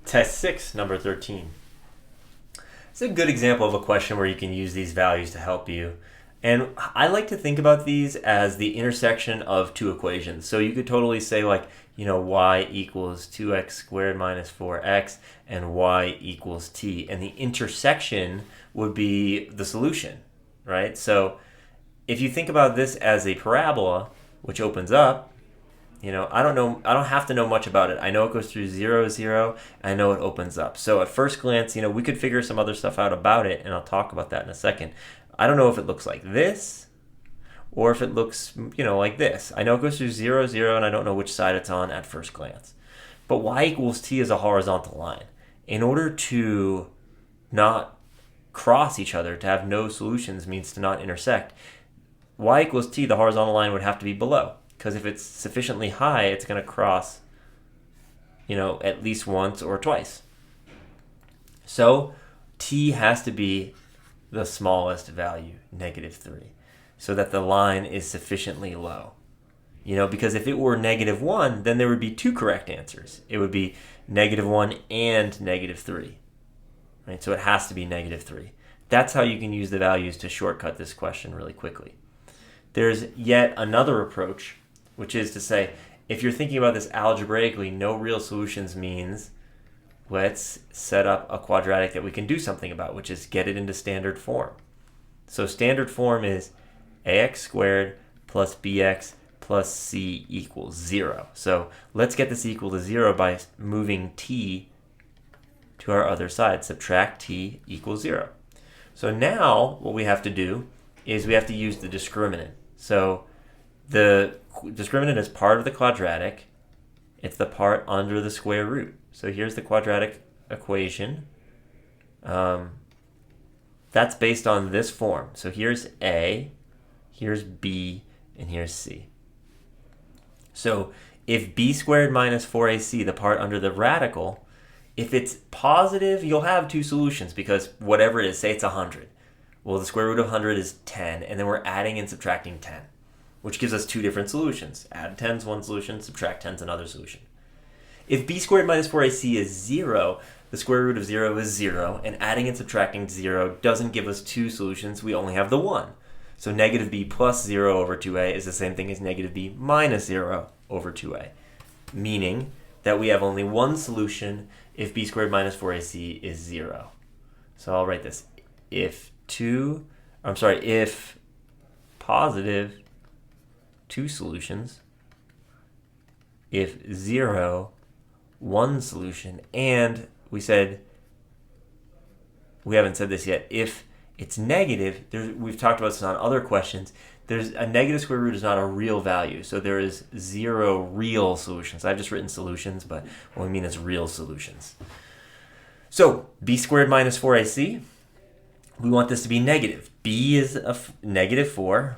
Test 6, number 13. It's a good example of a question where you can use these values to help you. And I like to think about these as the intersection of two equations. So you could totally say y equals 2x squared minus 4x and y equals t. And the intersection would be the solution, right? So if you think about this as a parabola, which opens up, I don't have to know much about it. I know it goes through 0, 0. I know it opens up. So at first glance, we could figure some other stuff out about it, and I'll talk about that in a second. I don't know if it looks like this or if it looks, like this. I know it goes through 0, 0, and I don't know which side it's on at first glance. But y equals t is a horizontal line. In order to not cross each other, to have no solutions means to not intersect, y equals t, the horizontal line would have to be below. Because if it's sufficiently high, it's going to cross, at least once or twice. So t has to be the smallest value, -3, so that the line is sufficiently low. Because if it were -1, then there would be two correct answers. It would be -1 and -3. Right? So it has to be -3. That's how you can use the values to shortcut this question really quickly. There's yet another approach, which is to say, if you're thinking about this algebraically, no real solutions means let's set up a quadratic that we can do something about, which is get it into standard form. So standard form is ax squared plus bx plus c equals 0. So let's get this equal to 0 by moving t to our other side. Subtract t equals 0. So now what we have to do is we have to use the discriminant. So the discriminant is part of the quadratic. It's the part under the square root. So here's the quadratic equation. That's based on this form. So here's a, here's b, and here's c. So if b squared minus 4ac, the part under the radical, if it's positive, you'll have two solutions because whatever it is, say it's 100. Well, the square root of 100 is 10, and then we're adding and subtracting 10. Which gives us two different solutions. Add 10 is one solution, subtract 10 is another solution. If b squared minus 4ac is 0, the square root of 0 is 0, and adding and subtracting 0 doesn't give us two solutions, we only have the one. So negative b plus 0 over 2a is the same thing as negative b minus 0 over 2a, meaning that we have only one solution if b squared minus 4ac is 0. So I'll write this. If positive, two solutions. If 0, one solution. And we haven't said this yet, if it's negative, we've talked about this on other questions, there's a negative square root is not a real value. So there is 0 real solutions. I've just written solutions, but what we mean is real solutions. So b squared minus 4ac, we want this to be negative. b is negative 4.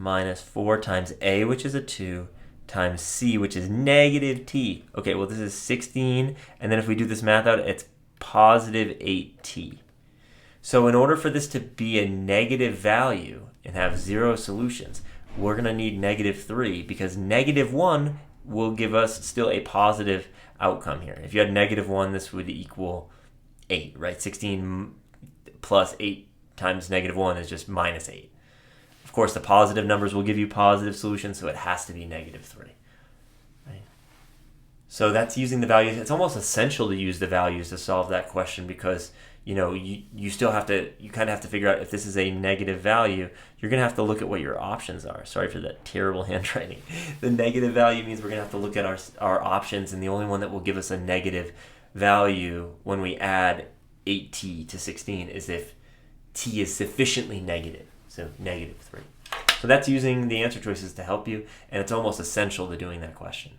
Minus 4 times a, which is a 2, times c, which is negative t. Okay, well, this is 16, and then if we do this math out, it's positive 8t. So in order for this to be a negative value and have 0 solutions, we're going to need -3 because -1 will give us still a positive outcome here. If you had -1, this would equal 8, right? 16 plus 8 times -1 is just minus 8. Of course, the positive numbers will give you positive solutions, so it has to be -3. Right? So that's using the values. It's almost essential to use the values to solve that question because you still have to, you kind of have to figure out if this is a negative value. You're going to have to look at what your options are. Sorry for that terrible handwriting. The negative value means we're going to have to look at our options, and the only one that will give us a negative value when we add 8t to 16 is if t is sufficiently negative. So -3. So that's using the answer choices to help you, and it's almost essential to doing that question.